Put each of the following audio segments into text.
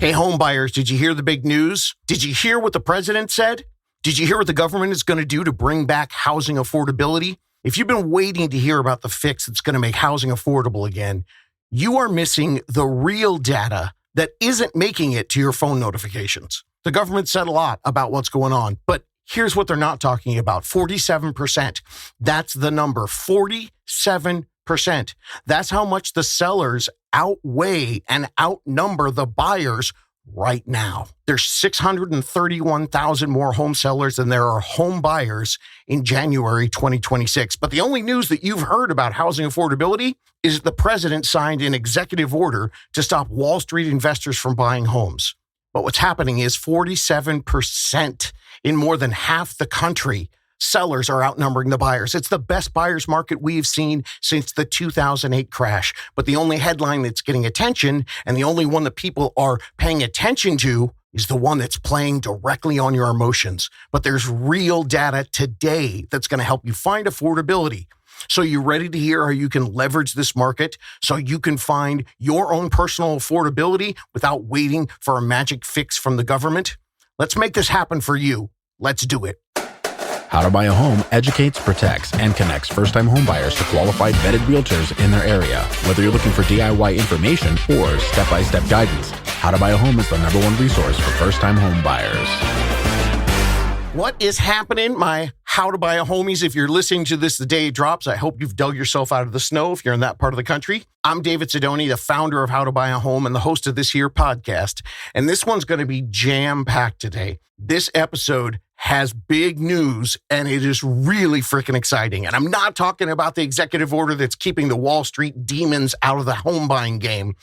Hey, homebuyers, did you hear the big news? Did you hear what the president said? Did you hear what the government is going to do to bring back housing affordability? If you've been waiting to hear about the fix that's going to make housing affordable again, you are missing the real data that isn't making it to your phone notifications. The government said a lot about what's going on, but here's what they're not talking about. 47%. That's the number. 47%. That's how much the sellers outweigh and outnumber the buyers right now. There's 631,000 more home sellers than there are home buyers in January 2026. But the only news that you've heard about housing affordability is that the president signed an executive order to stop Wall Street investors from buying homes. But what's happening is 47% in more than half the country, sellers are outnumbering the buyers. It's the best buyer's market we've seen since the 2008 crash. But the only headline that's getting attention and the only one that people are paying attention to is the one that's playing directly on your emotions. But there's real data today that's going to help you find affordability. So you ready to hear how you can leverage this market so you can find your own personal affordability without waiting for a magic fix from the government? Let's make this happen for you. Let's do it. How to Buy a Home educates, protects, and connects first-time homebuyers to qualified vetted realtors in their area. Whether you're looking for DIY information or step-by-step guidance, How to Buy a Home is the #1 resource for first-time homebuyers. What is happening, my How to Buy a Homies? If you're listening to this the day it drops, I hope you've dug yourself out of the snow if you're in that part of the country. I'm David Sidoni, the founder of How to Buy a Home and the host of this here podcast. And this one's going to be jam-packed today. This episode has big news, and it is really freaking exciting. And I'm not talking about the executive order that's keeping the Wall Street demons out of the home buying game.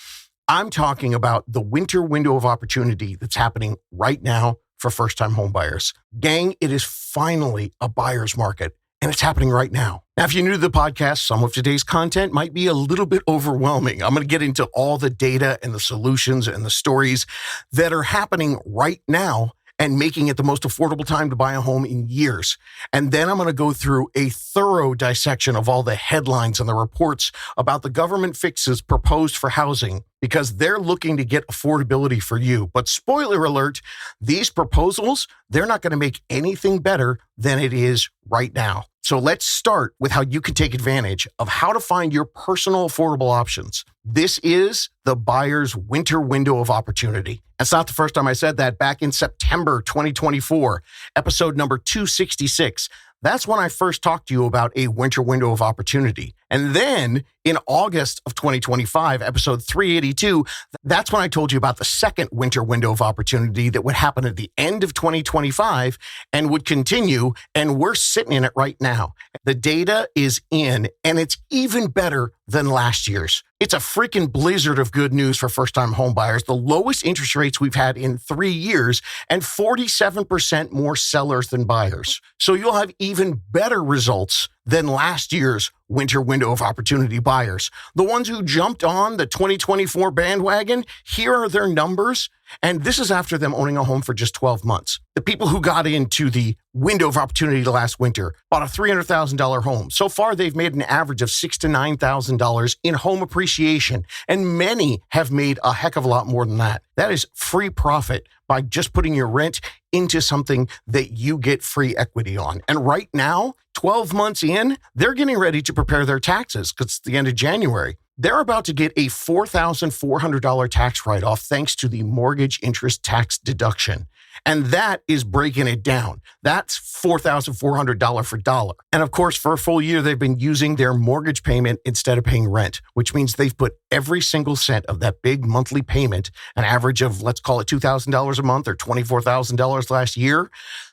I'm talking about the winter window of opportunity that's happening right now for first-time home buyers. Gang, it is finally a buyer's market, and it's happening right now. Now, if you're new to the podcast, some of today's content might be a little bit overwhelming. I'm going to get into all the data and the solutions and the stories that are happening right now and making it the most affordable time to buy a home in years. And then I'm going to go through a thorough dissection of all the headlines and the reports about the government fixes proposed for housing, because they're looking to get affordability for you. But spoiler alert, these proposals, they're not going to make anything better than it is right now. So let's start with how you can take advantage of how to find your personal affordable options. This is the buyer's winter window of opportunity. That's not the first time I said that. Back in September 2024, episode number 266, that's when I first talked to you about a winter window of opportunity. And then in August of 2025, episode 382, that's when I told you about the second winter window of opportunity that would happen at the end of 2025 and would continue. And we're sitting in it right now. The data is in, and it's even better than last year's. It's a freaking blizzard of good news for first-time home buyers. The lowest interest rates we've had in 3 years and 47% more sellers than buyers. So you'll have even better results than last year's winter window of opportunity buyers. The ones who jumped on the 2024 bandwagon, here are their numbers. And this is after them owning a home for just 12 months. The people who got into the window of opportunity last winter bought a $300,000 home. So far, they've made an average of $6,000 to $9,000 in home appreciation. And many have made a heck of a lot more than that. That is free profit by just putting your rent into something that you get free equity on. And right now, 12 months in, they're getting ready to prepare their taxes because it's the end of January. They're about to get a $4,400 tax write-off thanks to the mortgage interest tax deduction. And that is breaking it down. That's $4,400 for dollar. And of course, for a full year, they've been using their mortgage payment instead of paying rent, which means they've put every single cent of that big monthly payment, an average of, let's call it $2,000 a month or $24,000 last year.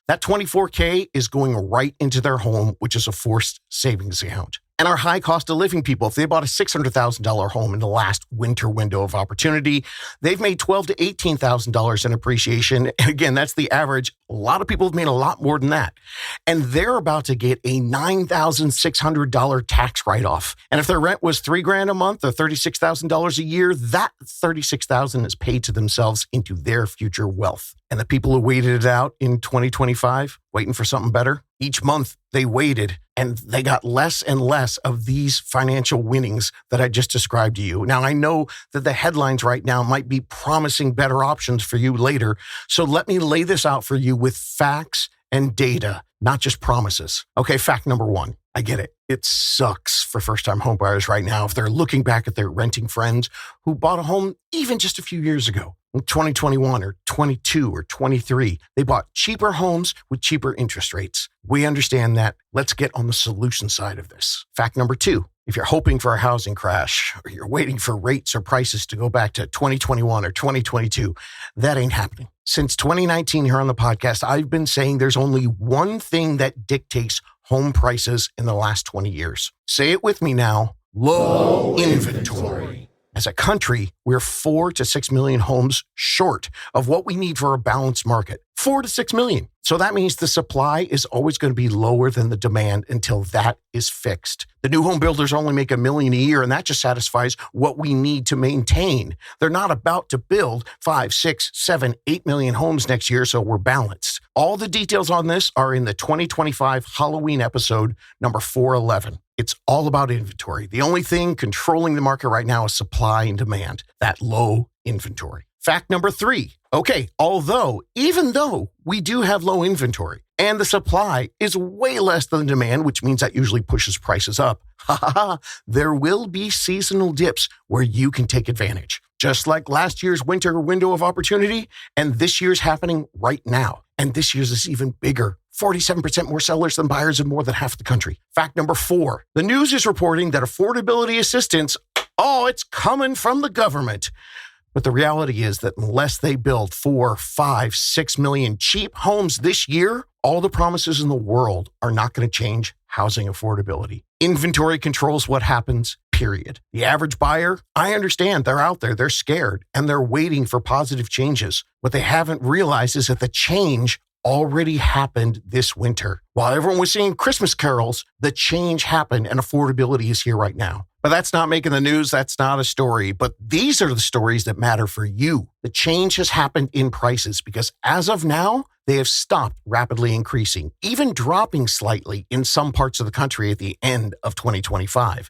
That $24K is going right into their home, which is a forced savings account. And our high cost of living people, if they bought a $600,000 home in the last winter window of opportunity, they've made $12,000 to $18,000 in appreciation. And again, that's the average. A lot of people have made a lot more than that. And they're about to get a $9,600 tax write-off. And if their rent was $3,000 a month or $36,000 a year, that $36,000 is paid to themselves into their future wealth. And the people who waited it out in 2025, waiting for something better, each month they waited and they got less and less of these financial winnings that I just described to you. Now, I know that the headlines right now might be promising better options for you later. So let me lay this out for you with facts and data, not just promises. Okay, fact number one. I get it. It sucks for first-time homebuyers right now if they're looking back at their renting friends who bought a home even just a few years ago. In 2021 or 22 or 23, they bought cheaper homes with cheaper interest rates. We understand that. Let's get on the solution side of this. Fact number two. If you're hoping for a housing crash or you're waiting for rates or prices to go back to 2021 or 2022, that ain't happening. Since 2019 here on the podcast, I've been saying there's only one thing that dictates home prices in the last 20 years. Say it with me now. Low inventory. As a country, we're 4 to 6 million homes short of what we need for a balanced market. 4 to 6 million. So that means the supply is always going to be lower than the demand until that is fixed. The new home builders only make $1 million a year, and that just satisfies what we need to maintain. They're not about to build 5, 6, 7, 8 million homes next year, so we're balanced. All the details on this are in the 2025 Halloween episode, number 411. It's all about inventory. The only thing controlling the market right now is supply and demand, that low inventory. Fact number three. Okay, even though we do have low inventory and the supply is way less than the demand, which means that usually pushes prices up, there will be seasonal dips where you can take advantage. Just like last year's winter window of opportunity, and this year's happening right now. And this year's is even bigger. 47% more sellers than buyers in more than half the country. Fact number four. The news is reporting that affordability assistance, it's coming from the government. But the reality is that unless they build 4, 5, 6 million cheap homes this year, all the promises in the world are not going to change housing affordability. Inventory controls what happens, period. The average buyer, I understand they're out there, they're scared, and they're waiting for positive changes. What they haven't realized is that the change already happened this winter. While everyone was singing Christmas carols, the change happened and affordability is here right now. But that's not making the news. That's not a story. But these are the stories that matter for you. The change has happened in prices because as of now, they have stopped rapidly increasing, even dropping slightly in some parts of the country at the end of 2025.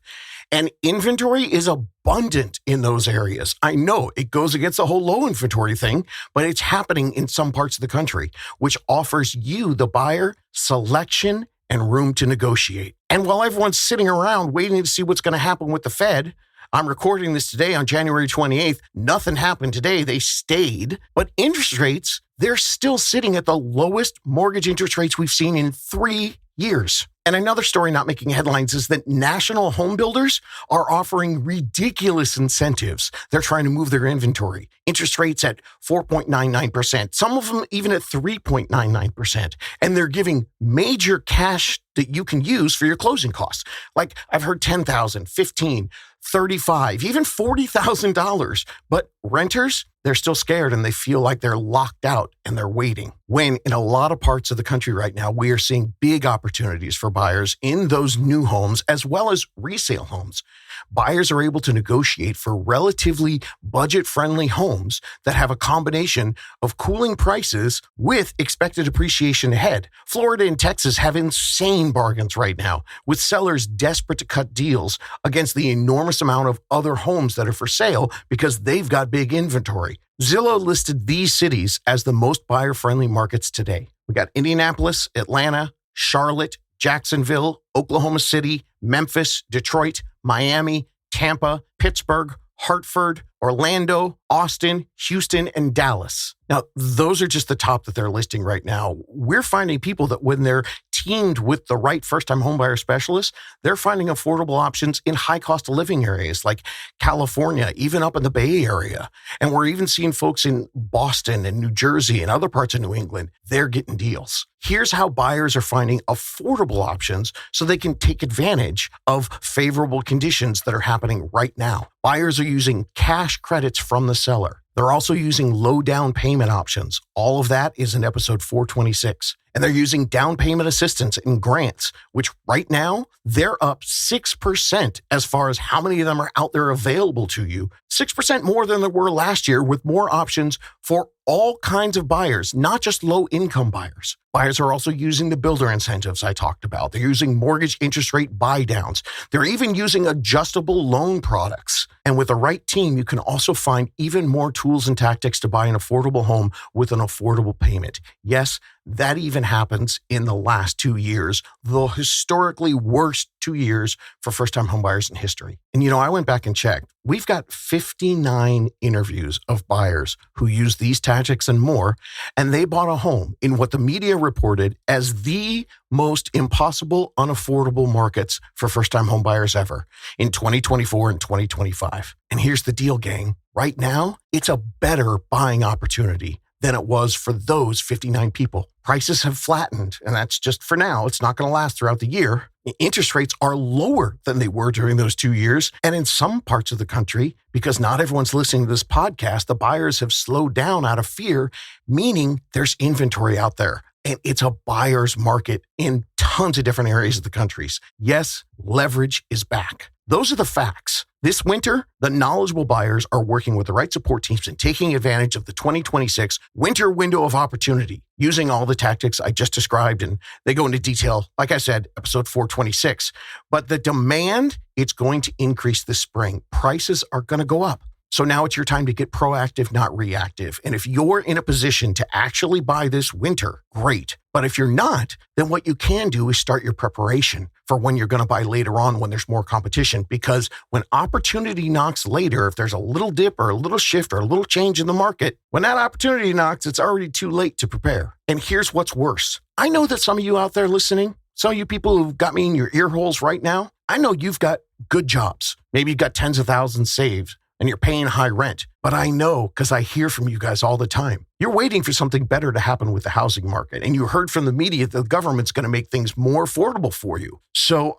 And inventory is abundant in those areas. I know it goes against the whole low inventory thing, but it's happening in some parts of the country, which offers you, the buyer, selection and room to negotiate. And while everyone's sitting around waiting to see what's going to happen with the Fed, I'm recording this today on January 28th. Nothing happened today. They stayed. But interest rates, they're still sitting at the lowest mortgage interest rates we've seen in 3 years. And another story not making headlines is that national home builders are offering ridiculous incentives. They're trying to move their inventory. Interest rates at 4.99%, some of them even at 3.99%. And they're giving major cash that you can use for your closing costs. Like I've heard $10,000, $15,000, $35,000, even $40,000. But renters, they're still scared and they feel like they're locked out and they're waiting. When in a lot of parts of the country right now, we are seeing big opportunities for buyers in those new homes as well as resale homes. Buyers are able to negotiate for relatively budget-friendly homes that have a combination of cooling prices with expected appreciation ahead. Florida and Texas have insane bargains right now, with sellers desperate to cut deals against the enormous amount of other homes that are for sale because they've got big inventory. Zillow listed these cities as the most buyer-friendly markets today. We got Indianapolis, Atlanta, Charlotte, Jacksonville, Oklahoma City, Memphis, Detroit, Miami, Tampa, Pittsburgh, Hartford, Orlando, Austin, Houston, and Dallas. Now, those are just the top that they're listing right now. We're finding people that when they're teamed with the right first-time homebuyer specialists, they're finding affordable options in high cost of living areas like California, even up in the Bay Area. And we're even seeing folks in Boston and New Jersey and other parts of New England. They're getting deals. Here's how buyers are finding affordable options so they can take advantage of favorable conditions that are happening right now. Buyers are using cash credits from the seller. They're also using low down payment options. All of that is in episode 426. And they're using down payment assistance and grants, which right now, they're up 6% as far as how many of them are out there available to you. 6% more than there were last year with more options for all kinds of buyers, not just low-income buyers. Buyers are also using the builder incentives I talked about. They're using mortgage interest rate buy-downs. They're even using adjustable loan products. And with the right team, you can also find even more tools and tactics to buy an affordable home with an affordable payment. Yes, that even happens in the last 2 years, the historically worst 2 years for first-time homebuyers in history. And I went back and checked. We've got 59 interviews of buyers who use these tactics and more, and they bought a home in what the media reported as the most impossible, unaffordable markets for first-time homebuyers ever in 2024 and 2025. And here's the deal, gang. Right now, it's a better buying opportunity than it was for those 59 people. Prices have flattened, and that's just for now. It's not going to last throughout the year. Interest rates are lower than they were during those 2 years. And in some parts of the country, because not everyone's listening to this podcast, the buyers have slowed down out of fear, meaning there's inventory out there. And it's a buyer's market in tons of different areas of the countries. Yes, leverage is back. Those are the facts. This winter, the knowledgeable buyers are working with the right support teams and taking advantage of the 2026 winter window of opportunity, using all the tactics I just described. And they go into detail, like I said, episode 426. But the demand, it's going to increase this spring. Prices are going to go up. So now it's your time to get proactive, not reactive. And if you're in a position to actually buy this winter, great. But if you're not, then what you can do is start your preparation for when you're going to buy later on when there's more competition. Because when opportunity knocks later, if there's a little dip or a little shift or a little change in the market, when that opportunity knocks, it's already too late to prepare. And here's what's worse. I know that some of you out there listening, some of you people who've got me in your ear holes right now, I know you've got good jobs. Maybe you've got tens of thousands saved and you're paying high rent. But I know, because I hear from you guys all the time, you're waiting for something better to happen with the housing market. And you heard from the media that the government's going to make things more affordable for you. So,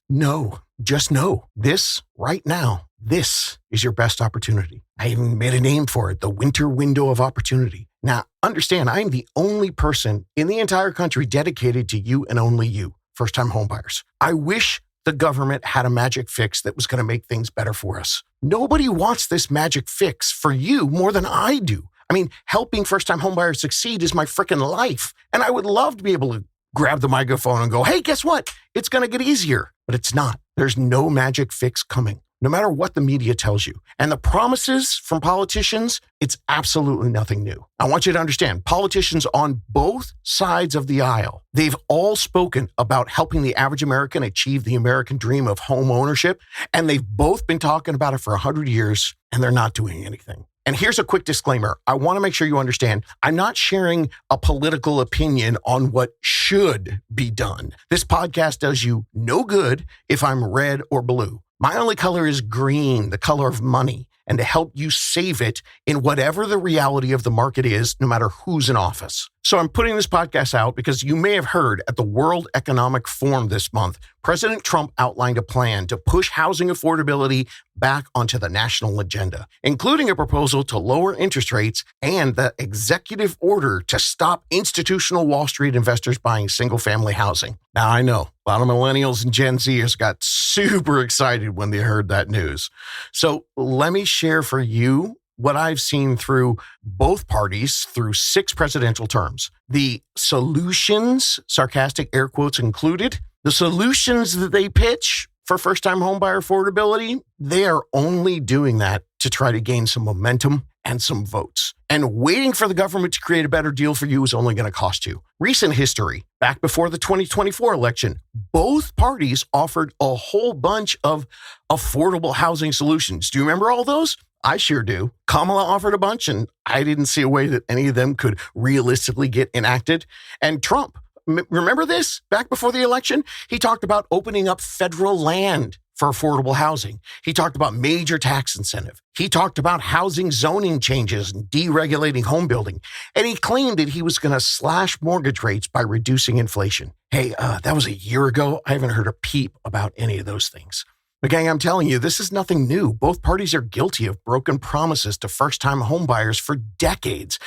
no, just know this right now, this is your best opportunity. I even made a name for it, the winter window of opportunity. Now, understand, I am the only person in the entire country dedicated to you and only you, first-time homebuyers. I wish the government had a magic fix that was going to make things better for us. Nobody wants this magic fix for you more than I do. I mean, helping first-time homebuyers succeed is my freaking life. And I would love to be able to grab the microphone and go, hey, guess what? It's going to get easier. But it's not. There's no magic fix coming, no matter what the media tells you. And the promises from politicians, it's absolutely nothing new. I want you to understand, politicians on both sides of the aisle, they've all spoken about helping the average American achieve the American dream of home ownership. And they've both been talking about it for 100 years, and they're not doing anything. And here's a quick disclaimer. I want to make sure you understand, I'm not sharing a political opinion on what should be done. This podcast does you no good if I'm red or blue. My only color is green, the color of money, and to help you save it in whatever the reality of the market is, no matter who's in office. So I'm putting this podcast out because you may have heard at the World Economic Forum this month, President Trump outlined a plan to push housing affordability back onto the national agenda, including a proposal to lower interest rates and the executive order to stop institutional Wall Street investors buying single-family housing. Now, I know a lot of millennials and Gen Zers got super excited when they heard that news. So let me share for you what I've seen through both parties through 6 presidential terms. The solutions, sarcastic air quotes included, the solutions that they pitch for first-time homebuyer affordability, they are only doing that to try to gain some momentum and some votes. And waiting for the government to create a better deal for you is only going to cost you. Recent history, back before the 2024 election, both parties offered a whole bunch of affordable housing solutions. Do you remember all those? I sure do. Kamala offered a bunch, and I didn't see a way that any of them could realistically get enacted. And Trump, remember this? Back before the election, he talked about opening up federal land for affordable housing. He talked about major tax incentive. He talked about housing zoning changes and deregulating home building. And he claimed that he was going to slash mortgage rates by reducing inflation. Hey, that was a year ago. I haven't heard a peep about any of those things. But gang, I'm telling you, this is nothing new. Both parties are guilty of broken promises to first-time homebuyers for decades.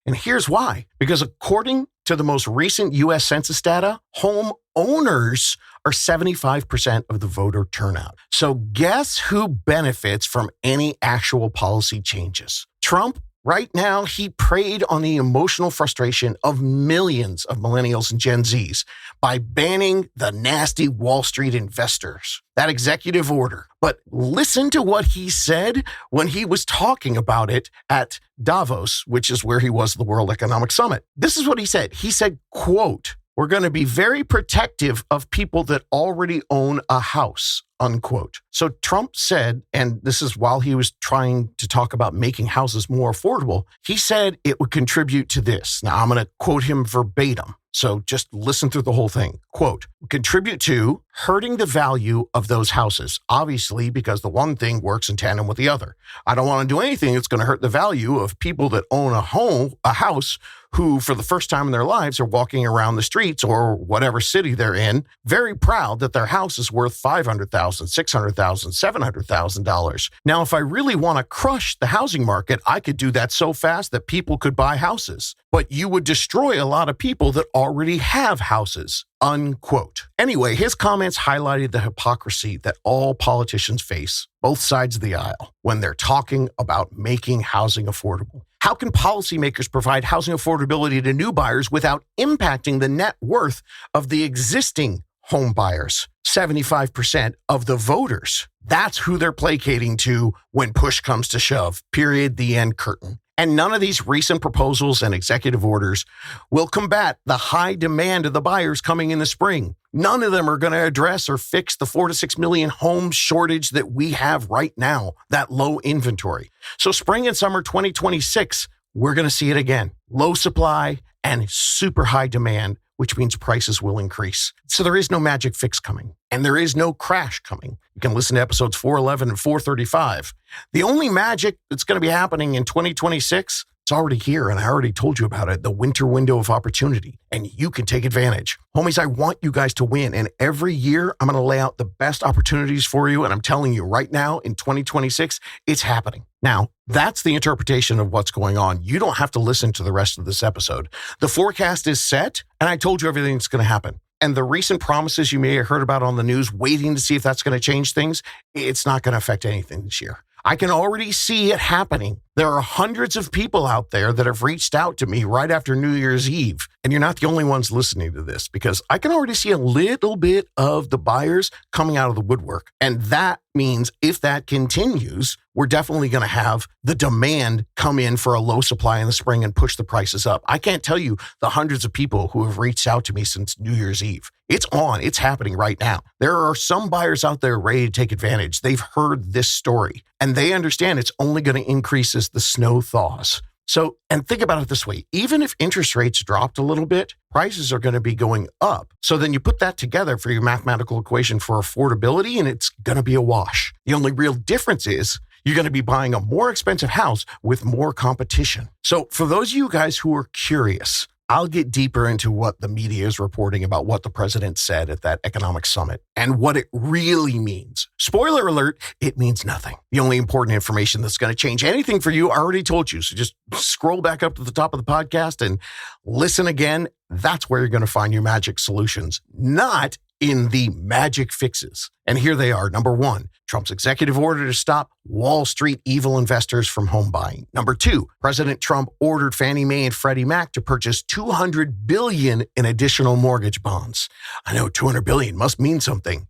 And here's why. Because according to the most recent U.S. Census data, home owners are 75% of the voter turnout. So guess who benefits from any actual policy changes? Trump Right now, he preyed on the emotional frustration of millions of millennials and Gen Zs by banning the nasty Wall Street investors. That executive order. But listen to what he said when he was talking about it at Davos, which is where he was at the World Economic Summit. This is what he said. He said, quote, "We're going to be very protective of people that already own a house," unquote. So Trump said, and this is while he was trying to talk about making houses more affordable, he said it would contribute to this. Now I'm going to quote him verbatim. So just listen through the whole thing. Quote, "Contribute to hurting the value of those houses, obviously, because the one thing works in tandem with the other. I don't want to do anything that's going to hurt the value of people that own a house, who for the first time in their lives are walking around the streets or whatever city they're in, very proud that their house is worth $500,000, $600,000, $700,000. Now, if I really want to crush the housing market, I could do that so fast that people could buy houses. But you would destroy a lot of people that already have houses," unquote. Anyway, his comments highlighted the hypocrisy that all politicians face, both sides of the aisle, when they're talking about making housing affordable. How can policymakers provide housing affordability to new buyers without impacting the net worth of the existing home buyers? 75% of the voters. That's who they're placating to when push comes to shove. Period. The end curtain. And none of these recent proposals and executive orders will combat the high demand of the buyers coming in the spring. None of them are going to address or fix the 4 to 6 million home shortage that we have right now, that low inventory. So spring and summer 2026, we're going to see it again. Low supply and super high demand, which means prices will increase. So there is no magic fix coming, and there is no crash coming. You can listen to episodes 411 and 435. The only magic that's going to be happening in 2026, it's already here, and I already told you about it, the winter window of opportunity, and you can take advantage. Homies, I want you guys to win, and every year I'm going to lay out the best opportunities for you, and I'm telling you right now, in 2026, it's happening. Now, that's the interpretation of what's going on. You don't have to listen to the rest of this episode. The forecast is set, and I told you everything that's going to happen. And the recent promises you may have heard about on the news, waiting to see if that's going to change things, it's not going to affect anything this year. I can already see it happening. There are hundreds of people out there that have reached out to me right after New Year's Eve. And you're not the only ones listening to this, because I can already see a little bit of the buyers coming out of the woodwork. And that means if that continues, we're definitely going to have the demand come in for a low supply in the spring and push the prices up. I can't tell you the hundreds of people who have reached out to me since New Year's Eve. It's on. It's happening right now. There are some buyers out there ready to take advantage. They've heard this story, and they understand it's only going to increase as the snow thaws. So, and think about it this way, even if interest rates dropped a little bit, prices are going to be going up. So then you put that together for your mathematical equation for affordability, and it's going to be a wash. The only real difference is you're going to be buying a more expensive house with more competition. So for those of you guys who are curious, I'll get deeper into what the media is reporting about what the president said at that economic summit and what it really means. Spoiler alert, it means nothing. The only important information that's going to change anything for you, I already told you. So just scroll back up to the top of the podcast and listen again. That's where you're going to find your magic solutions, not in the magic fixes. And here they are. Number 1, Trump's executive order to stop Wall Street evil investors from home buying. Number 2, President Trump ordered Fannie Mae and Freddie Mac to purchase $200 billion in additional mortgage bonds. I know $200 billion must mean something.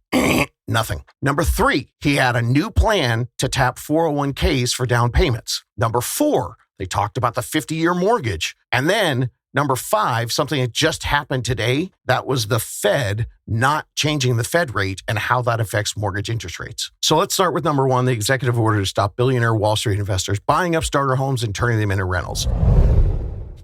Nothing. Number 3, he had a new plan to tap 401ks for down payments. Number 4, they talked about the 50-year mortgage. And then Number 5, something that just happened today, that was the Fed not changing the Fed rate and how that affects mortgage interest rates. So let's start with number 1, the executive order to stop billionaire Wall Street investors buying up starter homes and turning them into rentals.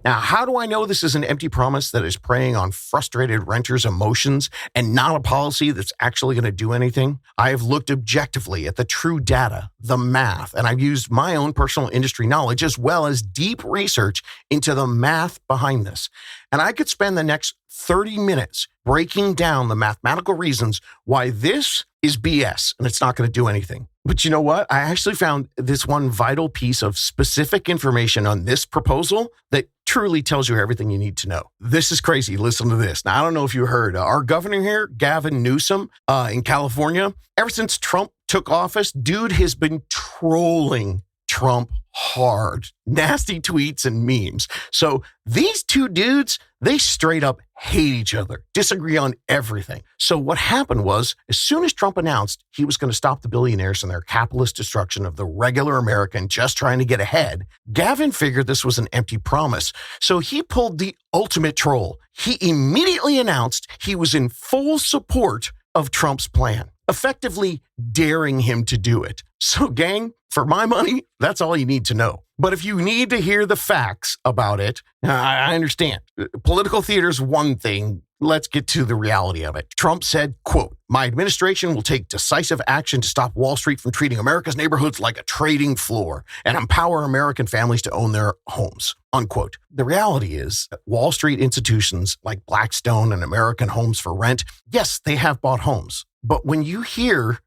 Now, how do I know this is an empty promise that is preying on frustrated renters' emotions and not a policy that's actually going to do anything? I have looked objectively at the true data, the math, and I've used my own personal industry knowledge as well as deep research into the math behind this. And I could spend the next 30 minutes breaking down the mathematical reasons why this is BS and it's not going to do anything. But you know what? I actually found this one vital piece of specific information on this proposal that truly tells you everything you need to know. This is crazy. Listen to this. Now, I don't know if you heard, our governor here, Gavin Newsom, in California, ever since Trump took office, dude has been trolling Trump hard. Nasty tweets and memes. So these two dudes, they straight up hate each other, disagree on everything. So what happened was, as soon as Trump announced he was going to stop the billionaires and their capitalist destruction of the regular American just trying to get ahead, Gavin figured this was an empty promise. So he pulled the ultimate troll. He immediately announced he was in full support of Trump's plan, effectively daring him to do it. So gang, for my money, that's all you need to know. But if you need to hear the facts about it, I understand. Political theater is one thing. Let's get to the reality of it. Trump said, quote, "My administration will take decisive action to stop Wall Street from treating America's neighborhoods like a trading floor and empower American families to own their homes," unquote. The reality is that Wall Street institutions like Blackstone and American Homes for Rent, yes, they have bought homes. But when you hear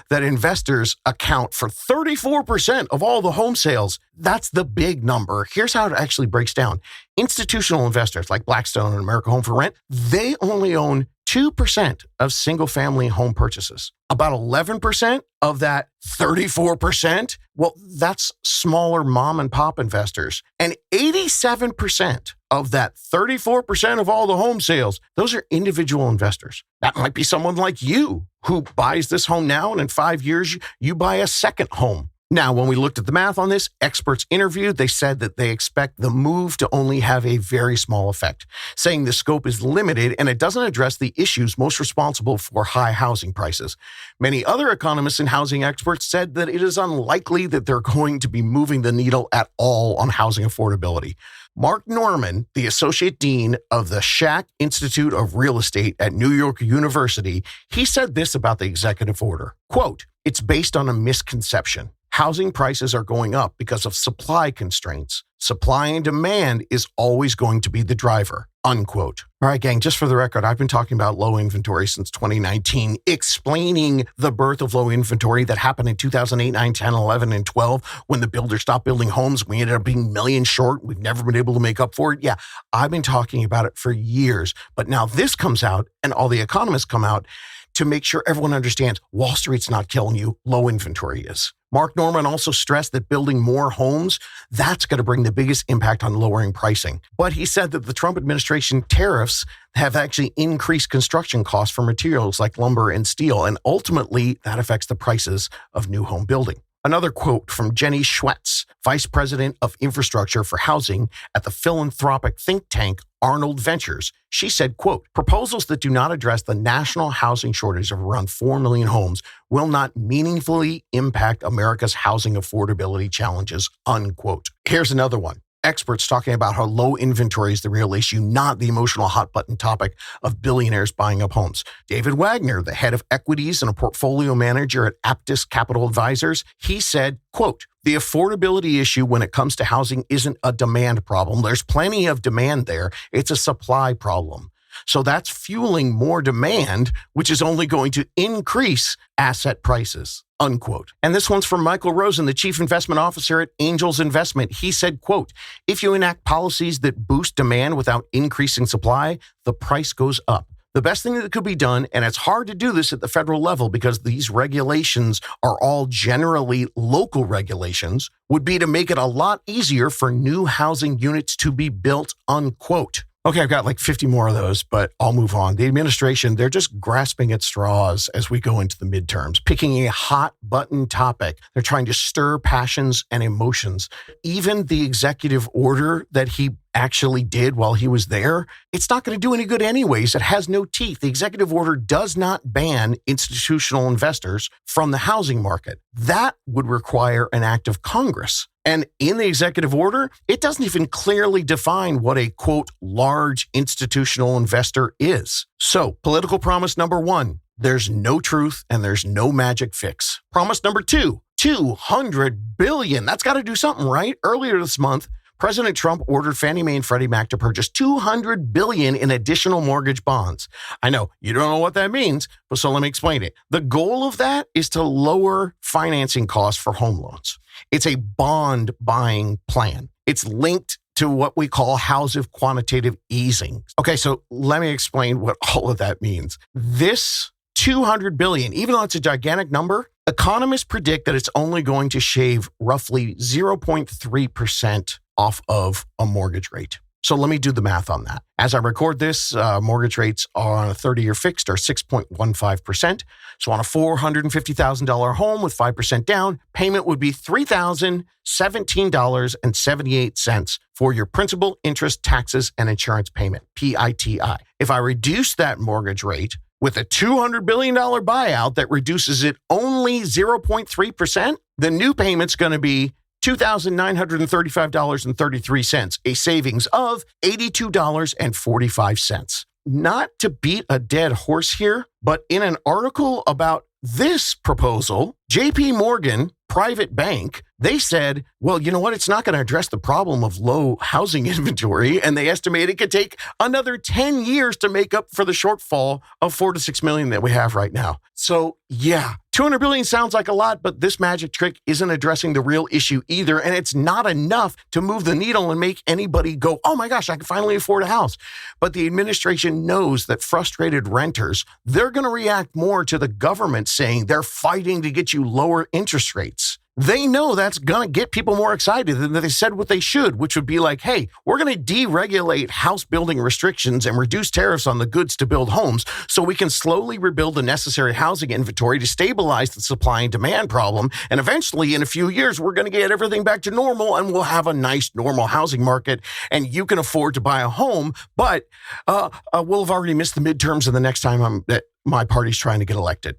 that investors account for 34% of all the home sales, that's the big number. Here's how it actually breaks down. Institutional investors like Blackstone and American Home for Rent, they only own 2% of single-family home purchases. About 11% of that 34%, well, that's smaller mom-and-pop investors. And 87% of that 34% of all the home sales, those are individual investors. That might be someone like you who buys this home now, and in 5 years, you buy a second home. Now, when we looked at the math on this, experts interviewed, they said that they expect the move to only have a very small effect, saying the scope is limited and it doesn't address the issues most responsible for high housing prices. Many other economists and housing experts said that it is unlikely that they're going to be moving the needle at all on housing affordability. Mark Norman, the associate dean of the Schack Institute of Real Estate at New York University, he said this about the executive order, quote, "It's based on a misconception. Housing prices are going up because of supply constraints. Supply and demand is always going to be the driver," unquote. All right, gang, just for the record, I've been talking about low inventory since 2019, explaining the birth of low inventory that happened in 2008, 9, 10, 11, and 12 when the builders stopped building homes. We ended up being millions short. We've never been able to make up for it. Yeah, I've been talking about it for years, but now this comes out and all the economists come out to make sure everyone understands Wall Street's not killing you, low inventory is. Mark Norman also stressed that building more homes, that's going to bring the biggest impact on lowering pricing. But he said that the Trump administration tariffs have actually increased construction costs for materials like lumber and steel, and ultimately that affects the prices of new home building. Another quote from Jenny Schwetz, Vice President of Infrastructure for Housing at the philanthropic think tank Arnold Ventures. She said, quote, "Proposals that do not address the national housing shortage of around 4 million homes will not meaningfully impact America's housing affordability challenges," unquote. Here's another one. Experts talking about how low inventory is the real issue, not the emotional hot button topic of billionaires buying up homes. David Wagner, the head of equities and a portfolio manager at Aptus Capital Advisors, he said, quote, "The affordability issue when it comes to housing isn't a demand problem. There's plenty of demand there. It's a supply problem. So that's fueling more demand, which is only going to increase asset prices," unquote. And this one's from Michael Rosen, the chief investment officer at Angels Investment. He said, quote, "If you enact policies that boost demand without increasing supply, the price goes up. The best thing that could be done, and it's hard to do this at the federal level because these regulations are all generally local regulations, would be to make it a lot easier for new housing units to be built," unquote. Okay, I've got like 50 more of those, but I'll move on. The administration, they're just grasping at straws as we go into the midterms, picking a hot button topic. They're trying to stir passions and emotions. Even the executive order that he actually did while he was there, it's not going to do any good anyways. It has no teeth. The executive order does not ban institutional investors from the housing market. That would require an act of Congress. And in the executive order, it doesn't even clearly define what a, quote, large institutional investor is. So, political promise number one, there's no truth and there's no magic fix. Promise number two, $200 billion. That's got to do something, right? Earlier this month, President Trump ordered Fannie Mae and Freddie Mac to purchase $200 billion in additional mortgage bonds. I know you don't know what that means, but so let me explain it. The goal of that is to lower financing costs for home loans. It's a bond buying plan. It's linked to what we call housing quantitative easing. Okay, so let me explain what all of that means. This $200 billion, even though it's a gigantic number, Economists predict that it's only going to shave roughly 0.3% off of a mortgage rate. So let me do the math on that. As I record this, mortgage rates on a 30-year fixed are 6.15%. So on a $450,000 home with 5% down, payment would be $3,017.78 for your principal, interest, taxes, and insurance payment, PITI. If I reduce that mortgage rate with a $200 billion buyout that reduces it only 0.3%, the new payment's going to be $2,935.33, a savings of $82.45. Not to beat a dead horse here, but in an article about this proposal, JP Morgan, private bank, they said, well, you know what? It's not going to address the problem of low housing inventory. And they estimate it could take another 10 years to make up for the shortfall of 4 to 6 million that we have right now. So yeah, 200 billion sounds like a lot, but this magic trick isn't addressing the real issue either. And it's not enough to move the needle and make anybody go, oh my gosh, I can finally afford a house. But the administration knows that frustrated renters, they're going to react more to the government saying they're fighting to get you lower interest rates. They know that's going to get people more excited than they said what they should, which would be like, hey, we're going to deregulate house building restrictions and reduce tariffs on the goods to build homes so we can slowly rebuild the necessary housing inventory to stabilize the supply and demand problem. And eventually, in a few years, we're going to get everything back to normal and we'll have a nice, normal housing market and you can afford to buy a home. But we'll have already missed the midterms and the next time my party's trying to get elected.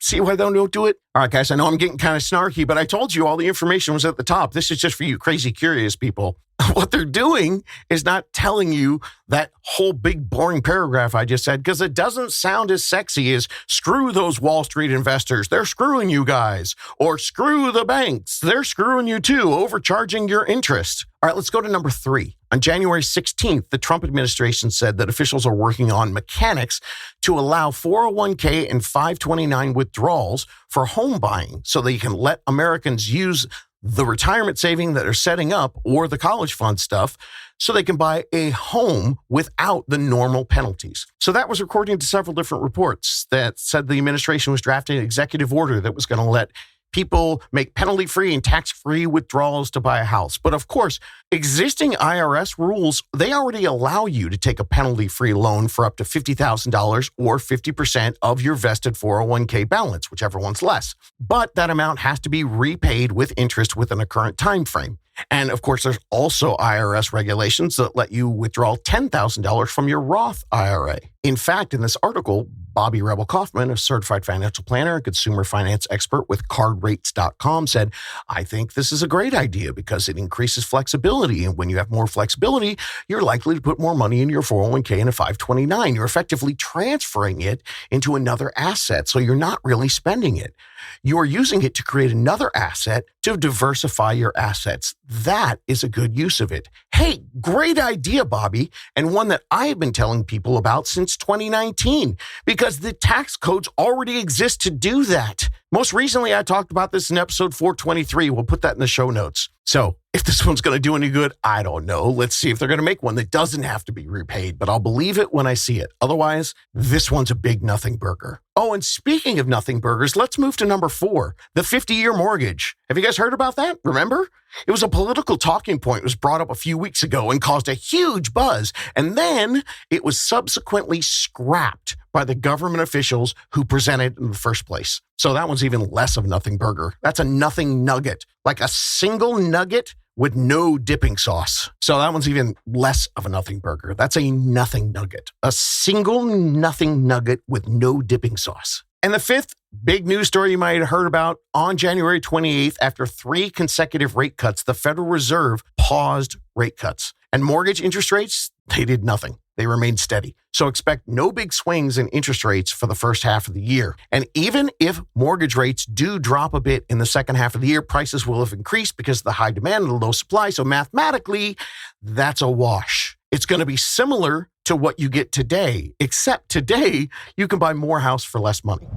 See why they don't do it? All right, guys, I know I'm getting kind of snarky, but I told you all the information was at the top. This is just for you crazy curious people. What they're doing is not telling you that whole big boring paragraph I just said because it doesn't sound as sexy as screw those Wall Street investors. They're screwing you guys. Or screw the banks. They're screwing you too, overcharging your interest. All right, let's go to number 3. On January 16th, the Trump administration said that officials are working on mechanics to allow 401k and 529 withdrawals for home buying so that you can let Americans use the retirement saving that are setting up or the college fund stuff so they can buy a home without the normal penalties. So that was according to several different reports that said the administration was drafting an executive order that was going to let people make penalty-free and tax-free withdrawals to buy a house. But of course, existing IRS rules, they already allow you to take a penalty-free loan for up to $50,000 or 50% of your vested 401k balance, whichever one's less. But that amount has to be repaid with interest within a current time frame. And of course, there's also IRS regulations that let you withdraw $10,000 from your Roth IRA. In fact, in this article, Bobby Rebel Kaufman, a certified financial planner and consumer finance expert with cardrates.com, said, I think this is a great idea because it increases flexibility. And when you have more flexibility, you're likely to put more money in your 401k and a 529. You're effectively transferring it into another asset. So you're not really spending it. You're using it to create another asset to diversify your assets. That is a good use of it. Hey, great idea, Bobby, and one that I have been telling people about since 2019 because the tax codes already exist to do that. Most recently, I talked about this in episode 423. We'll put that in the show notes. So if this one's going to do any good, I don't know. Let's see if they're going to make one that doesn't have to be repaid, but I'll believe it when I see it. Otherwise, this one's a big nothing burger. Oh, and speaking of nothing burgers, let's move to number 4, the 50-year mortgage. Have you guys heard about that? Remember? It was a political talking point. It was brought up a few weeks ago and caused a huge buzz. And then it was subsequently scrapped by the government officials who presented it in the first place. So that one's even less of a nothing burger. That's a nothing nugget, like a single nugget with no dipping sauce. So that one's even less of a nothing burger. That's a nothing nugget, a single nothing nugget with no dipping sauce. And the 5th big news story you might have heard about, on January 28th, after 3 consecutive rate cuts, the Federal Reserve paused rate cuts. And mortgage interest rates, they did nothing. They remained steady. So expect no big swings in interest rates for the first half of the year. And even if mortgage rates do drop a bit in the second half of the year, prices will have increased because of the high demand and the low supply. So mathematically, that's a wash. It's going to be similar to what you get today, except today you can buy more house for less money.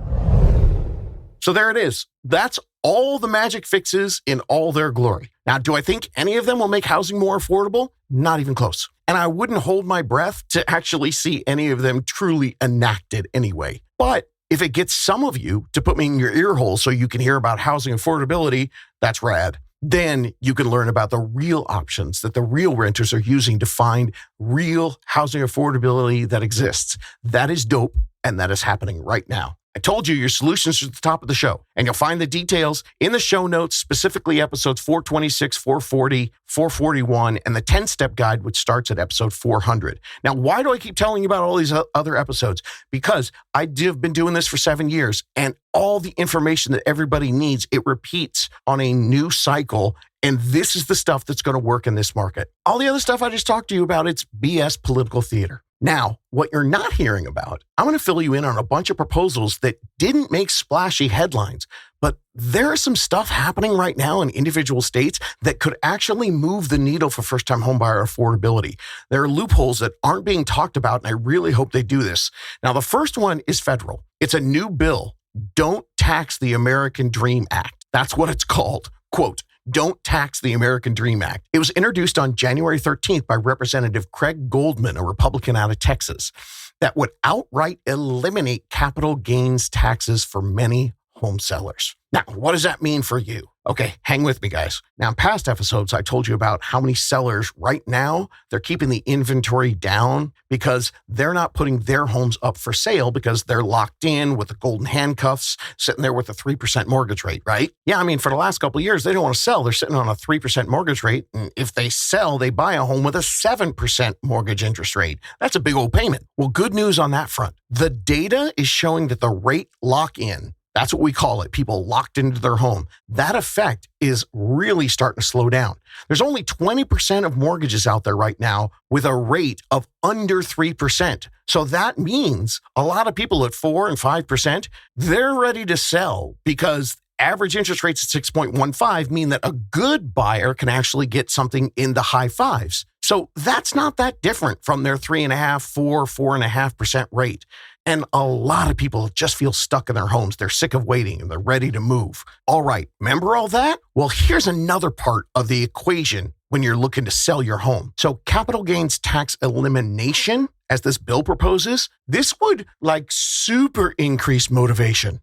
So there it is. That's all the magic fixes in all their glory. Now, do I think any of them will make housing more affordable? Not even close. And I wouldn't hold my breath to actually see any of them truly enacted anyway. But If it gets some of you to put me in your ear hole so you can hear about housing affordability, that's rad. Then you can learn about the real options that the real renters are using to find real housing affordability that exists. That is dope, and that is happening right now. I told you your solutions are at the top of the show, and you'll find the details in the show notes, specifically episodes 426, 440, 441, and the 10-step guide, which starts at episode 400. Now, why do I keep telling you about all these other episodes? Because I've been doing this for 7 years, and all the information that everybody needs, it repeats on a new cycle. And this is the stuff that's going to work in this market. All the other stuff I just talked to you about, it's BS political theater. Now, what you're not hearing about, I'm going to fill you in on a bunch of proposals that didn't make splashy headlines, but there is some stuff happening right now in individual states that could actually move the needle for first-time homebuyer affordability. There are loopholes that aren't being talked about, and I really hope they do this. Now, the first one is federal. It's a new bill, Don't Tax the American Dream Act. That's what it's called. Quote, Don't Tax the American Dream Act. It was introduced on January 13th by Representative Craig Goldman, a Republican out of Texas, that would outright eliminate capital gains taxes for many home sellers. Now, what does that mean for you? Okay, hang with me, guys. Now, in past episodes, I told you about how many sellers right now, they're keeping the inventory down because they're not putting their homes up for sale because they're locked in with the golden handcuffs, sitting there with a 3% mortgage rate, right? Yeah, I mean, for the last couple of years, they don't want to sell. They're sitting on a 3% mortgage rate. And if they sell, they buy a home with a 7% mortgage interest rate. That's a big old payment. Well, good news on that front. The data is showing that the rate lock-in, that's what we call it, people locked into their home, that effect is really starting to slow down. There's only 20% of mortgages out there right now with a rate of under 3%. So that means a lot of people at 4 and 5%, they're ready to sell because average interest rates at 6.15 mean that a good buyer can actually get something in the high fives. So that's not that different from their 3.5%, 4.5% rate. And a lot of people just feel stuck in their homes. They're sick of waiting and they're ready to move. All right, remember all that? Well, here's another part of the equation when you're looking to sell your home. So capital gains tax elimination, as this bill proposes, this would super increase motivation,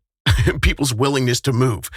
people's willingness to move.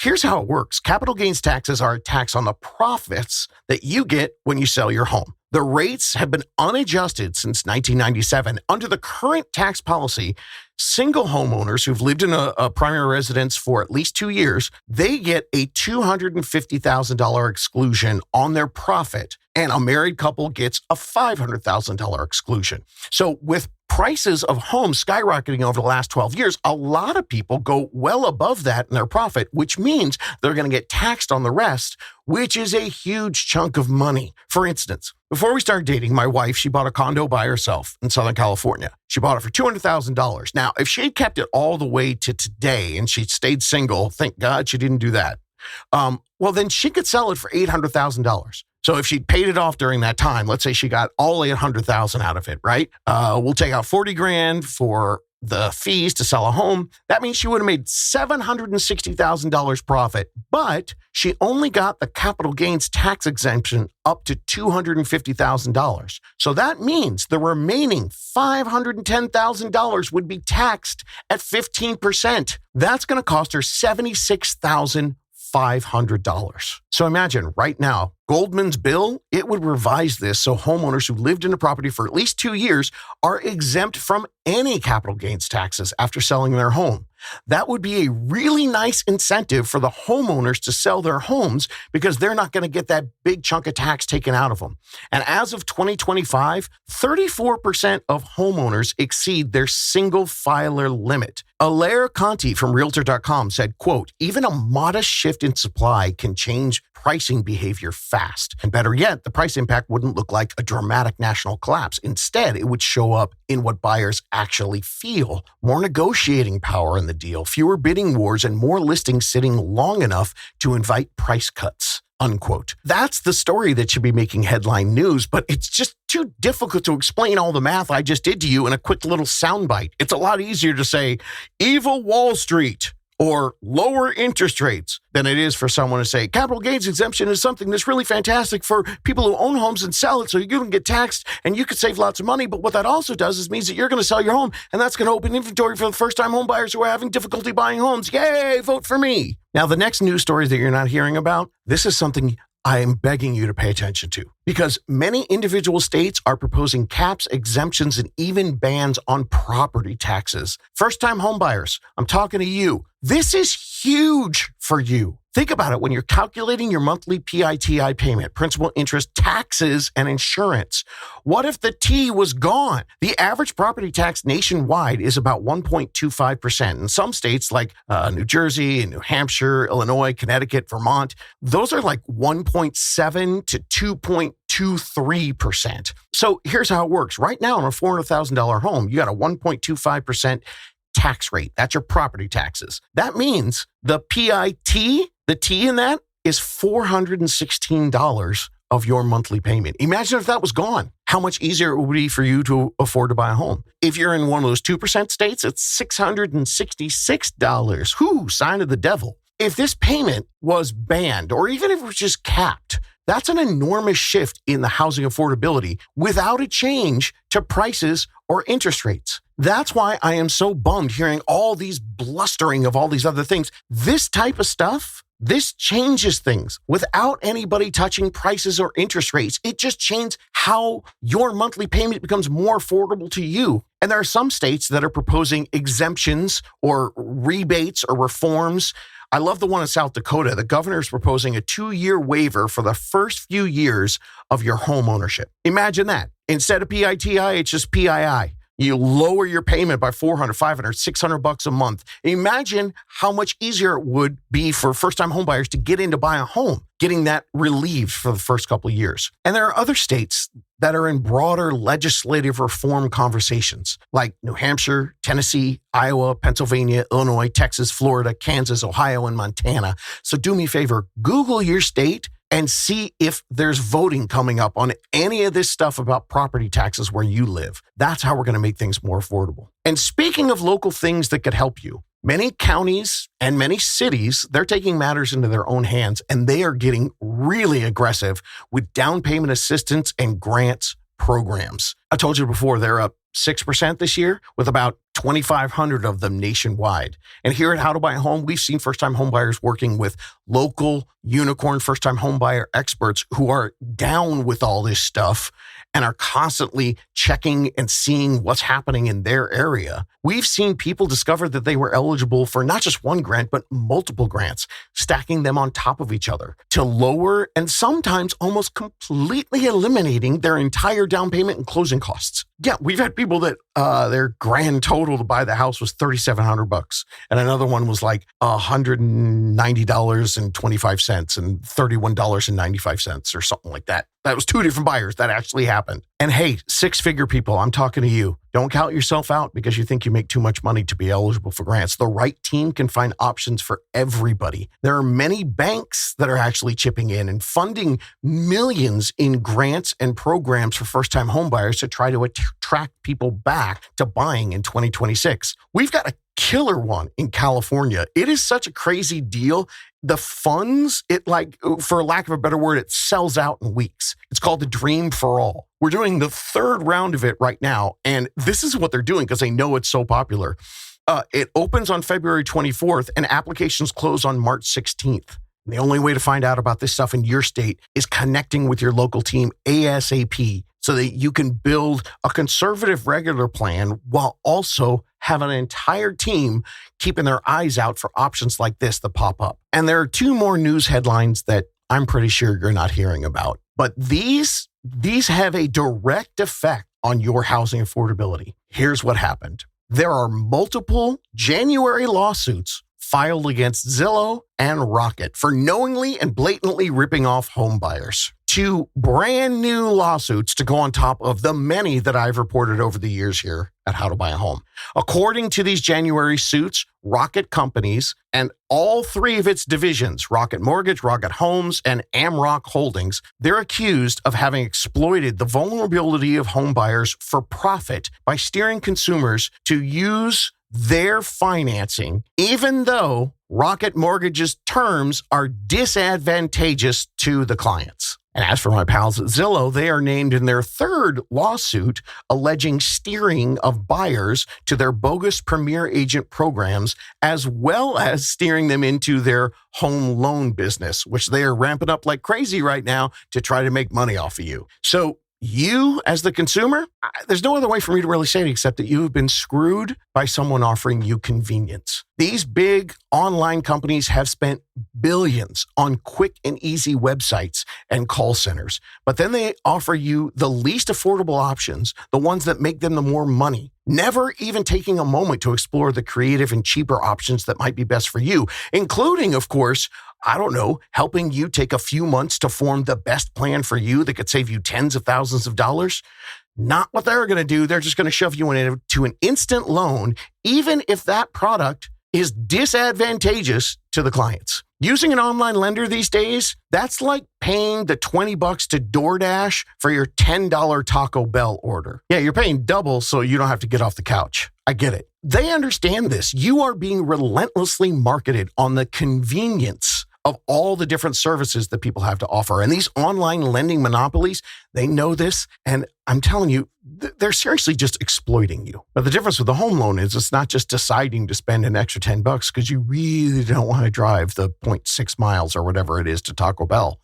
Here's how it works. Capital gains taxes are a tax on the profits that you get when you sell your home. The rates have been unadjusted since 1997. Under the current tax policy, single homeowners who've lived in a primary residence for at least 2 years, they get a $250,000 exclusion on their profit, and a married couple gets a $500,000 exclusion. So with prices of homes skyrocketing over the last 12 years, a lot of people go well above that in their profit, which means they're going to get taxed on the rest, which is a huge chunk of money. For instance, before we started dating, my wife, she bought a condo by herself in Southern California. She bought it for $200,000. Now, if she had kept it all the way to today and she stayed single, thank God she didn't do that. Well, then she could sell it for $800,000. So if she'd paid it off during that time, let's say she got all $800,000 out of it, right? We'll take out $40,000 for the fees to sell a home. That means she would have made $760,000 profit, but she only got the capital gains tax exemption up to $250,000. So that means the remaining $510,000 would be taxed at 15%. That's going to cost her $76,500. So imagine right now, Goldman's bill, it would revise this so homeowners who lived in a property for at least 2 years are exempt from any capital gains taxes after selling their home. That would be a really nice incentive for the homeowners to sell their homes because they're not going to get that big chunk of tax taken out of them. And as of 2025, 34% of homeowners exceed their single filer limit. Alaire Conti from Realtor.com said, quote, even a modest shift in supply can change pricing behavior fast. And better yet, the price impact wouldn't look like a dramatic national collapse. Instead, it would show up in what buyers actually feel. More negotiating power in the deal, fewer bidding wars, and more listings sitting long enough to invite price cuts. Unquote. That's the story that should be making headline news, but it's just too difficult to explain all the math I just did to you in a quick little soundbite. It's a lot easier to say, evil Wall Street. or lower interest rates than it is for someone to say capital gains exemption is something that's really fantastic for people who own homes and sell it so you can get taxed and you can save lots of money. But what that also does is means that you're going to sell your home, and that's going to open inventory for the first-time home buyers who are having difficulty buying homes. Yay, vote for me. Now, the next news story that you're not hearing about, this is something I am begging you to pay attention to, because many individual states are proposing caps, exemptions, and even bans on property taxes. First-time home buyers, I'm talking to you. This is huge for you. Think about it when you're calculating your monthly PITI payment, principal, interest, taxes, and insurance. What if the T was gone? The average property tax nationwide is about 1.25%. In some states like New Jersey and New Hampshire, Illinois, Connecticut, Vermont, those are like 1.7 to 2.23%. So here's how it works. Right now on a $400,000 home, you got a 1.25% tax rate. That's your property taxes. That means the PIT, the T in that, is $416 of your monthly payment. Imagine if that was gone, how much easier it would be for you to afford to buy a home. If you're in one of those 2% states, it's $666. Whew, sign of the devil. If this payment was banned, or even if it was just capped, that's an enormous shift in the housing affordability without a change to prices or interest rates. That's why I am so bummed hearing all these blustering of all these other things. This type of stuff, this changes things without anybody touching prices or interest rates. It just changes how your monthly payment becomes more affordable to you. And there are some states that are proposing exemptions or rebates or reforms. I love the one in South Dakota. The governor is proposing a 2-year waiver for the first few years of your home ownership. Imagine that. Instead of PITI, it's just PII. You lower your payment by $400, $500, $600 a month. Imagine how much easier it would be for first-time homebuyers to get in to buy a home, getting that relieved for the first couple of years. And there are other states that are in broader legislative reform conversations, like New Hampshire, Tennessee, Iowa, Pennsylvania, Illinois, Texas, Florida, Kansas, Ohio, and Montana. So do me a favor, Google your state and see if there's voting coming up on any of this stuff about property taxes where you live. That's how we're going to make things more affordable. And speaking of local things that could help you, many counties and many cities, they're taking matters into their own hands, and they are getting really aggressive with down payment assistance and grants programs. I told you before, they're up 6% this year, with about 2,500 of them nationwide. And here at How to Buy a Home, we've seen first-time homebuyers working with local unicorn first-time homebuyer experts who are down with all this stuff and are constantly checking and seeing what's happening in their area. We've seen people discover that they were eligible for not just one grant, but multiple grants, stacking them on top of each other to lower and sometimes almost completely eliminating their entire down payment and closing costs. Yeah, we've had people that their grand total to buy the house was $3,700, and another one was like $190.25 and $31.95 or something like that. That was 2 different buyers. That actually happened. And hey, 6-figure people, I'm talking to you. Don't count yourself out because you think you make too much money to be eligible for grants. The right team can find options for everybody. There are many banks that are actually chipping in and funding millions in grants and programs for first-time homebuyers to try to attract people back to buying in 2026. We've got a killer one in California. It is such a crazy deal. The funds, for lack of a better word, it sells out in weeks. It's called the Dream for All. We're doing the 3rd round of it right now. And this is what they're doing because they know it's so popular. It opens on February 24th and applications close on March 16th. And the only way to find out about this stuff in your state is connecting with your local team ASAP so that you can build a conservative regular plan while also have an entire team keeping their eyes out for options like this that pop up. And there are 2 more news headlines that I'm pretty sure you're not hearing about. But these have a direct effect on your housing affordability. Here's what happened. There are multiple January lawsuits filed against Zillow and Rocket for knowingly and blatantly ripping off home buyers. 2 brand new lawsuits to go on top of the many that I've reported over the years here at How to Buy a Home. According to these January suits, Rocket Companies and all 3 of its divisions, Rocket Mortgage, Rocket Homes, and Amrock Holdings, they're accused of having exploited the vulnerability of home buyers for profit by steering consumers to use their financing, even though Rocket Mortgage's terms are disadvantageous to the clients. And as for my pals at Zillow, they are named in their third lawsuit alleging steering of buyers to their bogus premier agent programs, as well as steering them into their home loan business, which they are ramping up like crazy right now to try to make money off of you. So you, as the consumer, there's no other way for me to really say it except that you have been screwed by someone offering you convenience. These big online companies have spent billions on quick and easy websites and call centers, but then they offer you the least affordable options, the ones that make them the more money, never even taking a moment to explore the creative and cheaper options that might be best for you, including, of course, helping you take a few months to form the best plan for you that could save you tens of thousands of dollars. Not what they're going to do. They're just going to shove you into an instant loan, even if that product is disadvantageous to the clients. Using an online lender these days, that's like paying the $20 to DoorDash for your $10 Taco Bell order. Yeah, you're paying double so you don't have to get off the couch. I get it. They understand this. You are being relentlessly marketed on the convenience of all the different services that people have to offer. And these online lending monopolies, they know this. And I'm telling you, they're seriously just exploiting you. But the difference with the home loan is it's not just deciding to spend an extra $10 because you really don't want to drive the 0.6 miles or whatever it is to Taco Bell.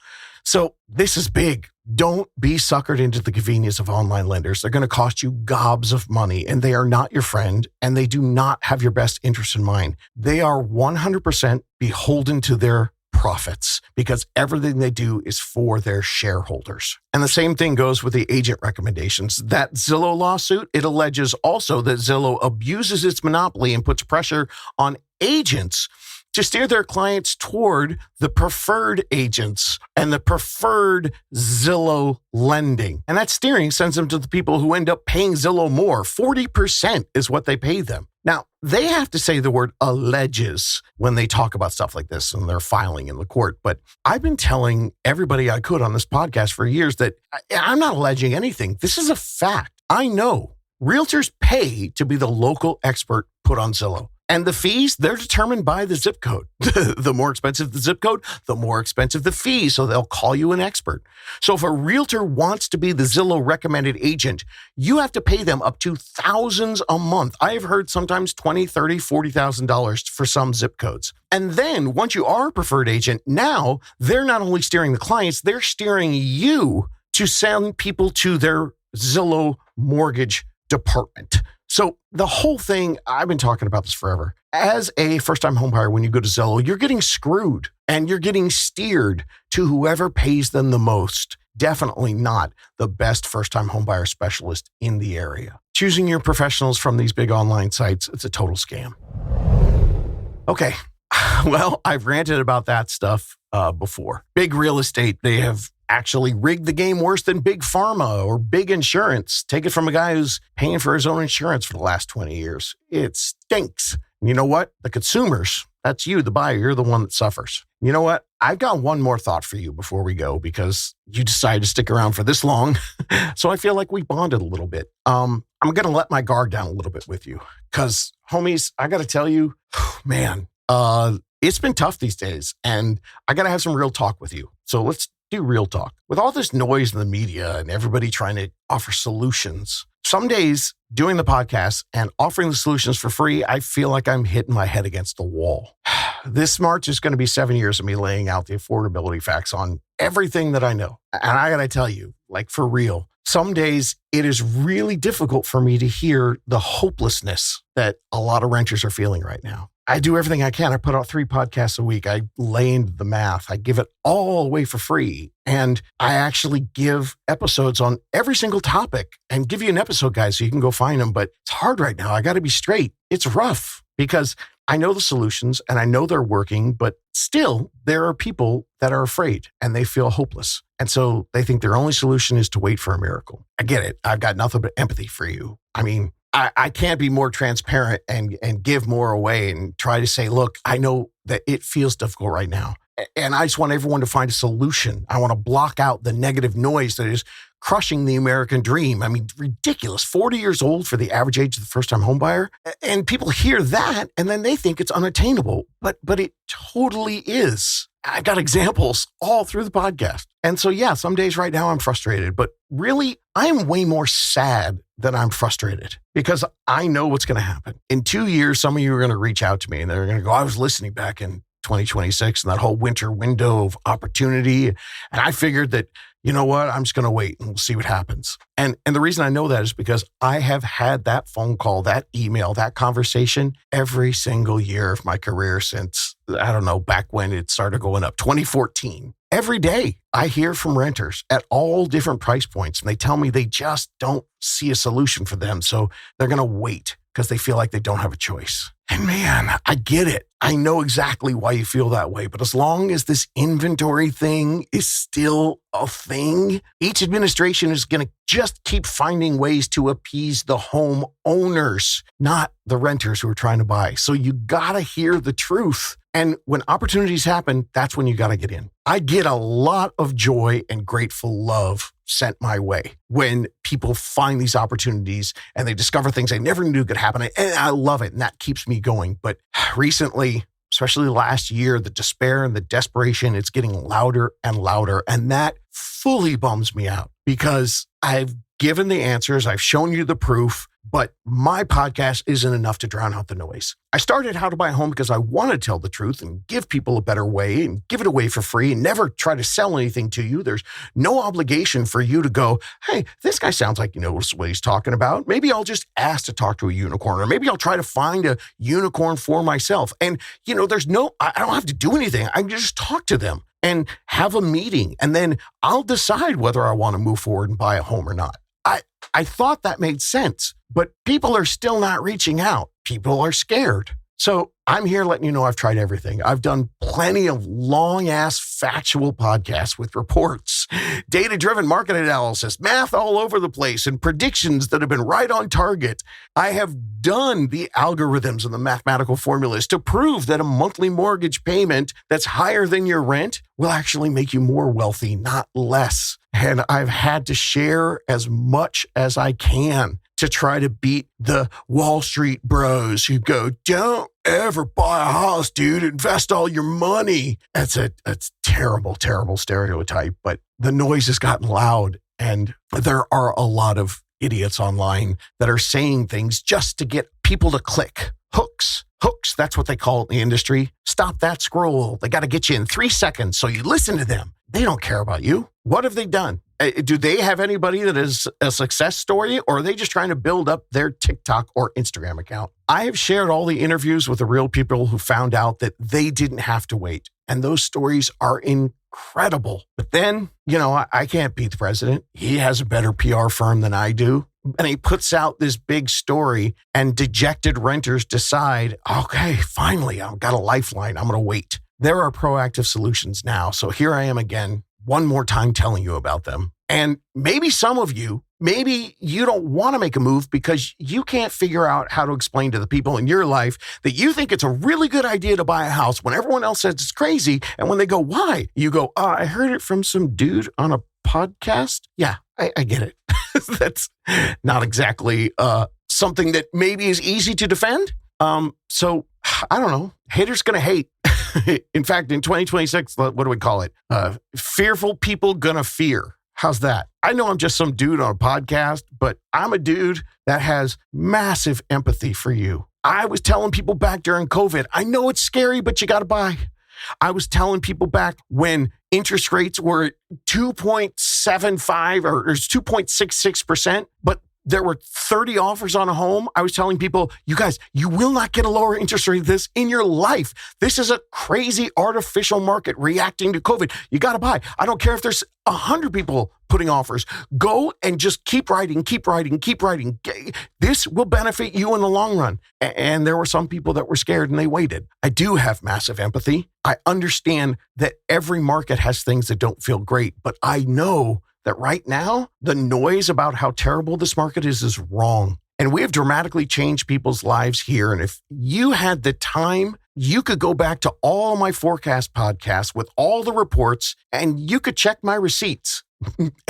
So this is big. Don't be suckered into the convenience of online lenders. They're going to cost you gobs of money, and they are not your friend, and they do not have your best interest in mind. They are 100% beholden to their profits because everything they do is for their shareholders. And the same thing goes with the agent recommendations. That Zillow lawsuit, it alleges also that Zillow abuses its monopoly and puts pressure on agents to steer their clients toward the preferred agents and the preferred Zillow lending. And that steering sends them to the people who end up paying Zillow more. 40% is what they pay them. Now, they have to say the word alleges when they talk about stuff like this and they're filing in the court. But I've been telling everybody I could on this podcast for years that I'm not alleging anything. This is a fact. I know realtors pay to be the local expert put on Zillow. And the fees, they're determined by the zip code. The more expensive the zip code, the more expensive the fee. So they'll call you an expert. So if a realtor wants to be the Zillow recommended agent, you have to pay them up to thousands a month. I have heard sometimes $20,000, $30,000, $40,000 for some zip codes. And then once you are a preferred agent, now they're not only steering the clients, they're steering you to send people to their Zillow mortgage department. So the whole thing, I've been talking about this forever. As a first-time homebuyer, when you go to Zillow, you're getting screwed and you're getting steered to whoever pays them the most. Definitely not the best first-time homebuyer specialist in the area. Choosing your professionals from these big online sites, it's a total scam. Okay, well, I've ranted about that stuff before. Big real estate, they have actually rigged the game worse than big pharma or big insurance. Take it from a guy who's paying for his own insurance for the last 20 years. It stinks. And you know what? The consumers, that's you, the buyer, you're the one that suffers. You know what? I've got one more thought for you before we go because you decided to stick around for this long. So I feel like we bonded a little bit. I'm going to let my guard down a little bit with you because, homies, I got to tell you, man, it's been tough these days and I got to have some real talk with you. So let's do real talk. With all this noise in the media and everybody trying to offer solutions, some days doing the podcast and offering the solutions for free, I feel like I'm hitting my head against the wall. This March is going to be 7 years of me laying out the affordability facts on everything that I know. And I got to tell you, like for real, some days it is really difficult for me to hear the hopelessness that a lot of renters are feeling right now. I do everything I can. I put out 3 podcasts a week. I lay into the math. I give it all away for free. And I actually give episodes on every single topic and give you an episode guide so you can go find them. But it's hard right now. I got to be straight. It's rough because I know the solutions and I know they're working, but still there are people that are afraid and they feel hopeless. And so they think their only solution is to wait for a miracle. I get it. I've got nothing but empathy for you. I mean, I can't be more transparent and give more away and try to say, look, I know that it feels difficult right now. And I just want everyone to find a solution. I want to block out the negative noise that is crushing the American dream. I mean, ridiculous. 40 years old for the average age of the first-time homebuyer. And people hear that, and then they think it's unattainable. But it totally is. I've got examples all through the podcast. And so, yeah, some days right now I'm frustrated. But really, I'm way more sad than I'm frustrated because I know what's going to happen. In 2 years, some of you are going to reach out to me, and they're going to go, I was listening back in 2026 and that whole winter window of opportunity. And I figured that, you know what, I'm just going to wait and we'll see what happens. And the reason I know that is because I have had that phone call, that email, that conversation every single year of my career since, I don't know, back when it started going up, 2014. Every day I hear from renters at all different price points, and they tell me they just don't see a solution for them. So they're going to wait because they feel like they don't have a choice. And man, I get it. I know exactly why you feel that way. But as long as this inventory thing is still a thing, each administration is going to just keep finding ways to appease the homeowners, not the renters who are trying to buy. So you got to hear the truth. And when opportunities happen, that's when you got to get in. I get a lot of joy and grateful love sent my way when people find these opportunities and they discover things they never knew could happen. And I love it. And that keeps me going. But recently, especially last year, the despair and the desperation, it's getting louder and louder. And that fully bums me out because I've given the answers. I've shown you the proof, but my podcast isn't enough to drown out the noise. I started How to Buy a Home because I want to tell the truth and give people a better way and give it away for free and never try to sell anything to you. There's no obligation for you to go, hey, this guy sounds like he knows what he's talking about. Maybe I'll just ask to talk to a unicorn, or maybe I'll try to find a unicorn for myself. And, I don't have to do anything. I can just talk to them and have a meeting. And then I'll decide whether I want to move forward and buy a home or not. I thought that made sense, but people are still not reaching out. People are scared. So I'm here letting you know I've tried everything. I've done plenty of long-ass factual podcasts with reports, data-driven market analysis, math all over the place, and predictions that have been right on target. I have done the algorithms and the mathematical formulas to prove that a monthly mortgage payment that's higher than your rent will actually make you more wealthy, not less. And I've had to share as much as I can to try to beat the Wall Street bros who go, don't ever buy a house, dude. Invest all your money. That's a terrible, terrible stereotype, but the noise has gotten loud. And there are a lot of idiots online that are saying things just to get people to click. Hooks, that's what they call it in the industry. Stop that scroll. They got to get you in 3 seconds. So you listen to them. They don't care about you. What have they done? Do they have anybody that is a success story, or are they just trying to build up their TikTok or Instagram account? I have shared all the interviews with the real people who found out that they didn't have to wait. And those stories are incredible. But then, I can't beat the president. He has a better PR firm than I do. And he puts out this big story and dejected renters decide, okay, finally, I've got a lifeline. I'm going to wait. There are proactive solutions now. So here I am again, one more time telling you about them. And maybe some of you, maybe you don't want to make a move because you can't figure out how to explain to the people in your life that you think it's a really good idea to buy a house when everyone else says it's crazy. And when they go, why? You go, I heard it from some dude on a podcast. Yeah, I get it. That's not exactly something that maybe is easy to defend. So I don't know. Haters gonna hate. In fact, in 2026, what do we call it? Fearful people gonna fear. How's that? I know I'm just some dude on a podcast, but I'm a dude that has massive empathy for you. I was telling people back during COVID, I know it's scary, but you got to buy. I was telling people back when interest rates were 2.75 or 2.66%, but there were 30 offers on a home. I was telling people, you guys, you will not get a lower interest rate than this in your life. This is a crazy artificial market reacting to COVID. You got to buy. I don't care if there's 100 people putting offers. Go and just keep writing. This will benefit you in the long run. And there were some people that were scared and they waited. I do have massive empathy. I understand that every market has things that don't feel great, but I know that right now, the noise about how terrible this market is wrong. And we have dramatically changed people's lives here. And if you had the time, you could go back to all my forecast podcasts with all the reports and you could check my receipts.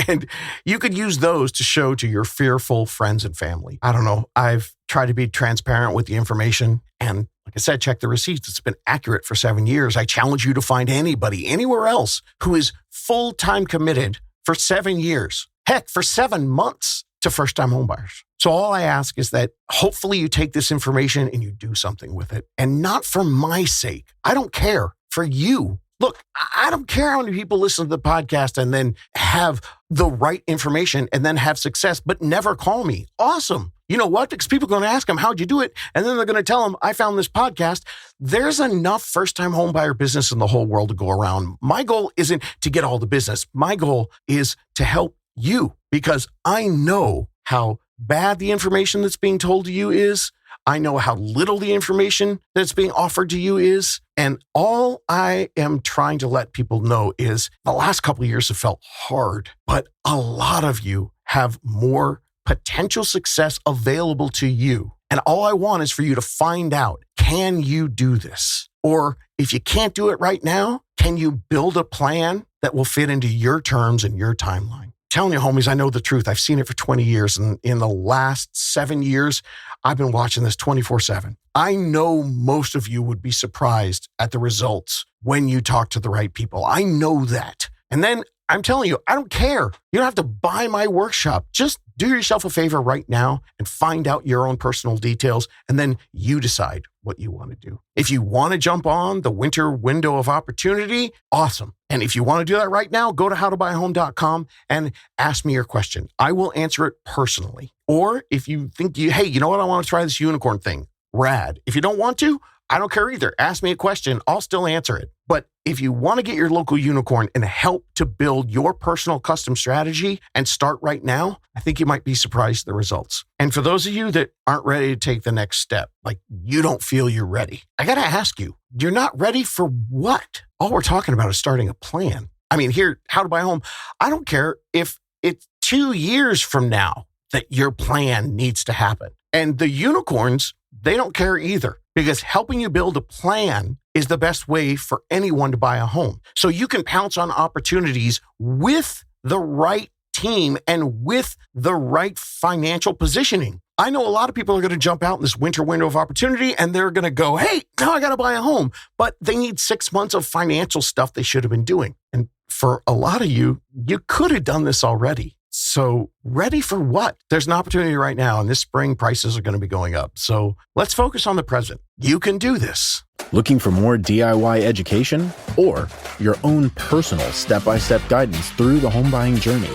And you could use those to show to your fearful friends and family. I don't know. I've tried to be transparent with the information. And like I said, check the receipts. It's been accurate for 7 years. I challenge you to find anybody anywhere else who is full-time committed for 7 years. Heck, for 7 months to first-time homebuyers. So all I ask is that hopefully you take this information and you do something with it. And not for my sake. I don't care. For you. Look, I don't care how many people listen to the podcast and then have the right information and then have success, but never call me. Awesome. You know what? Because people are going to ask them, how'd you do it? And then they're going to tell them, I found this podcast. There's enough first-time homebuyer business in the whole world to go around. My goal isn't to get all the business. My goal is to help you because I know how bad the information that's being told to you is. I know how little the information that's being offered to you is. And all I am trying to let people know is the last couple of years have felt hard, but a lot of you have more potential success available to you. And all I want is for you to find out, can you do this? Or if you can't do it right now, can you build a plan that will fit into your terms and your timeline? Telling you, homies, I know the truth. I've seen it for 20 years. And in the last 7 years, I've been watching this 24/7. I know most of you would be surprised at the results when you talk to the right people. I know that. And then I'm telling you, I don't care. You don't have to buy my workshop. Just do yourself a favor right now and find out your own personal details. And then you decide what you want to do. If you want to jump on the winter window of opportunity, awesome. And if you want to do that right now, go to howtobuyahome.com and ask me your question. I will answer it personally. Or if you think hey, you know what? I want to try this unicorn thing. Rad. If you don't want to, I don't care either. Ask me a question. I'll still answer it. But if you want to get your local unicorn and help to build your personal custom strategy and start right now, I think you might be surprised at the results. And for those of you that aren't ready to take the next step, like you don't feel you're ready, I got to ask you, you're not ready for what? All we're talking about is starting a plan. I mean, here, How to Buy a Home. I don't care if it's 2 years from now that your plan needs to happen. And the unicorns, they don't care either, because helping you build a plan is the best way for anyone to buy a home. So you can pounce on opportunities with the right team and with the right financial positioning. I know a lot of people are going to jump out in this winter window of opportunity and they're going to go, hey, now I got to buy a home. But they need 6 months of financial stuff they should have been doing. And for a lot of you, you could have done this already. So ready for what? There's an opportunity right now, and this spring prices are going to be going up. So let's focus on the present. You can do this. Looking for more DIY education or your own personal step-by-step guidance through the home buying journey?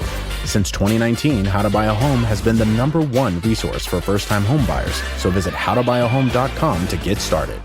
Since 2019, How to Buy a Home has been the #1 resource for first-time home buyers. So visit howtobuyahome.com to get started.